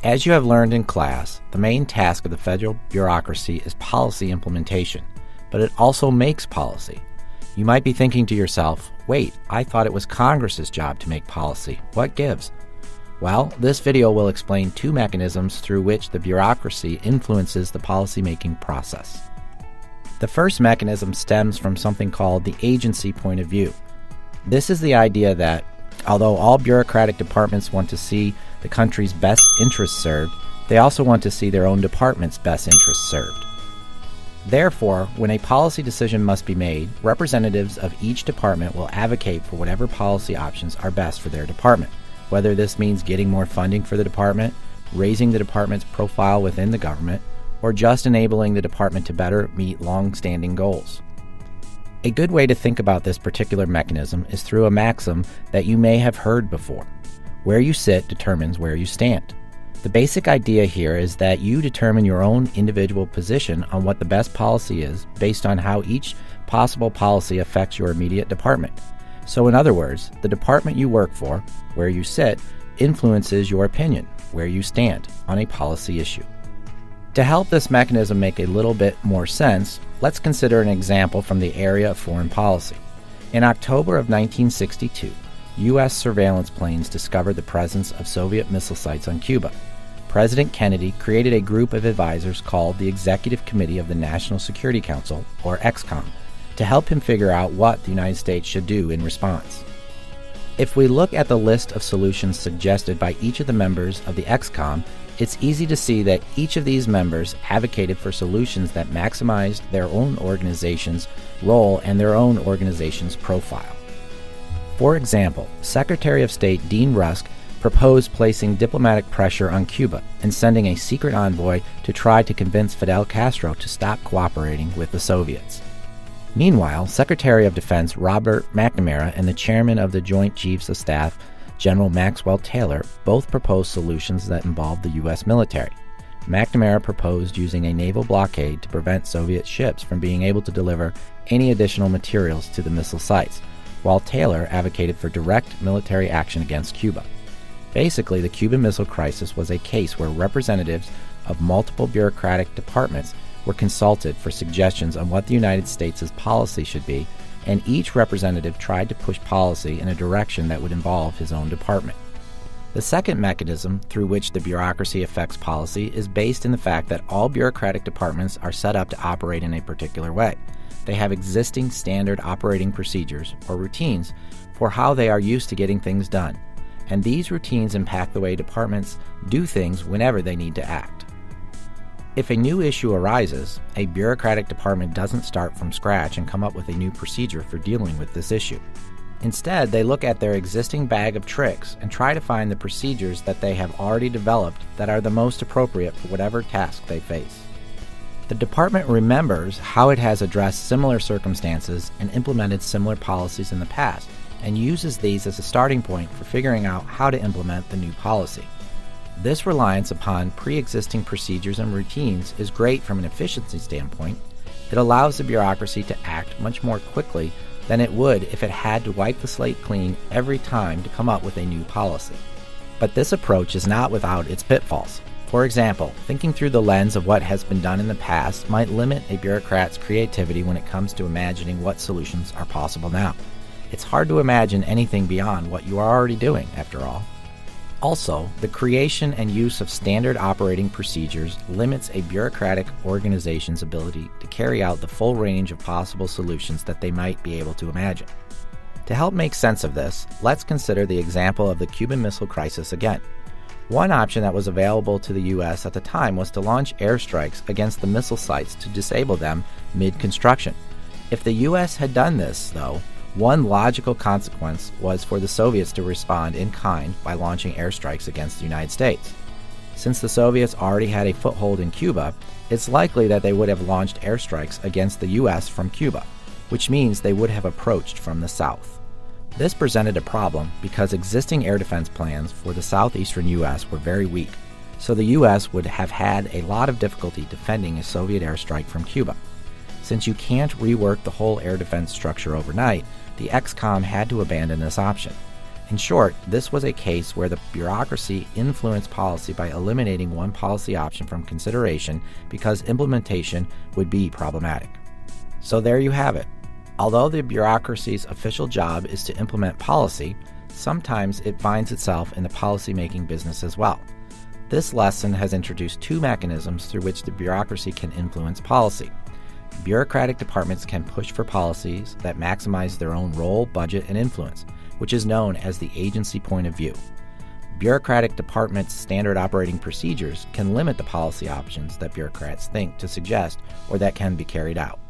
As you have learned in class, the main task of the federal bureaucracy is policy implementation, but it also makes policy. You might be thinking to yourself, wait, I thought it was Congress's job to make policy. What gives? Well, this video will explain two mechanisms through which the bureaucracy influences the policymaking process. The first mechanism stems from something called the agency point of view. This is the idea that, although all bureaucratic departments want to see the country's best interests served, they also want to see their own department's best interests served. Therefore, when a policy decision must be made, representatives of each department will advocate for whatever policy options are best for their department, whether this means getting more funding for the department, raising the department's profile within the government, or just enabling the department to better meet long-standing goals. A good way to think about this particular mechanism is through a maxim that you may have heard before. Where you sit determines where you stand. The basic idea here is that you determine your own individual position on what the best policy is based on how each possible policy affects your immediate department. So in other words, the department you work for, where you sit, influences your opinion, where you stand, on a policy issue. To help this mechanism make a little bit more sense, let's consider an example from the area of foreign policy. In October of 1962, U.S. surveillance planes discovered the presence of Soviet missile sites on Cuba. President Kennedy created a group of advisors called the Executive Committee of the National Security Council, or EXCOM, to help him figure out what the United States should do in response. If we look at the list of solutions suggested by each of the members of the EXCOM, it's easy to see that each of these members advocated for solutions that maximized their own organization's role and their own organization's profile. For example, Secretary of State Dean Rusk proposed placing diplomatic pressure on Cuba and sending a secret envoy to try to convince Fidel Castro to stop cooperating with the Soviets. Meanwhile, Secretary of Defense Robert McNamara and the Chairman of the Joint Chiefs of Staff, General Maxwell Taylor, both proposed solutions that involved the U.S. military. McNamara proposed using a naval blockade to prevent Soviet ships from being able to deliver any additional materials to the missile sites, while Taylor advocated for direct military action against Cuba. Basically, the Cuban Missile Crisis was a case where representatives of multiple bureaucratic departments were consulted for suggestions on what the United States' policy should be, and each representative tried to push policy in a direction that would involve his own department. The second mechanism through which the bureaucracy affects policy is based in the fact that all bureaucratic departments are set up to operate in a particular way. They have existing standard operating procedures, or routines, for how they are used to getting things done, and these routines impact the way departments do things whenever they need to act. If a new issue arises, a bureaucratic department doesn't start from scratch and come up with a new procedure for dealing with this issue. Instead, they look at their existing bag of tricks and try to find the procedures that they have already developed that are the most appropriate for whatever task they face. The department remembers how it has addressed similar circumstances and implemented similar policies in the past, and uses these as a starting point for figuring out how to implement the new policy. This reliance upon pre-existing procedures and routines is great from an efficiency standpoint. It allows the bureaucracy to act much more quickly than it would if it had to wipe the slate clean every time to come up with a new policy. But this approach is not without its pitfalls. For example, thinking through the lens of what has been done in the past might limit a bureaucrat's creativity when it comes to imagining what solutions are possible now. It's hard to imagine anything beyond what you are already doing, after all. Also, the creation and use of standard operating procedures limits a bureaucratic organization's ability to carry out the full range of possible solutions that they might be able to imagine. To help make sense of this, let's consider the example of the Cuban Missile Crisis again. One option that was available to the U.S. at the time was to launch airstrikes against the missile sites to disable them mid-construction. If the U.S. had done this, though, one logical consequence was for the Soviets to respond in kind by launching airstrikes against the United States. Since the Soviets already had a foothold in Cuba, it's likely that they would have launched airstrikes against the U.S. from Cuba, which means they would have approached from the south. This presented a problem because existing air defense plans for the southeastern U.S. were very weak, so the U.S. would have had a lot of difficulty defending a Soviet airstrike from Cuba. Since you can't rework the whole air defense structure overnight, the EXCOM had to abandon this option. In short, this was a case where the bureaucracy influenced policy by eliminating one policy option from consideration because implementation would be problematic. So there you have it. Although the bureaucracy's official job is to implement policy, sometimes it finds itself in the policy-making business as well. This lesson has introduced two mechanisms through which the bureaucracy can influence policy. Bureaucratic departments can push for policies that maximize their own role, budget, and influence, which is known as the agency point of view. Bureaucratic departments' standard operating procedures can limit the policy options that bureaucrats think to suggest or that can be carried out.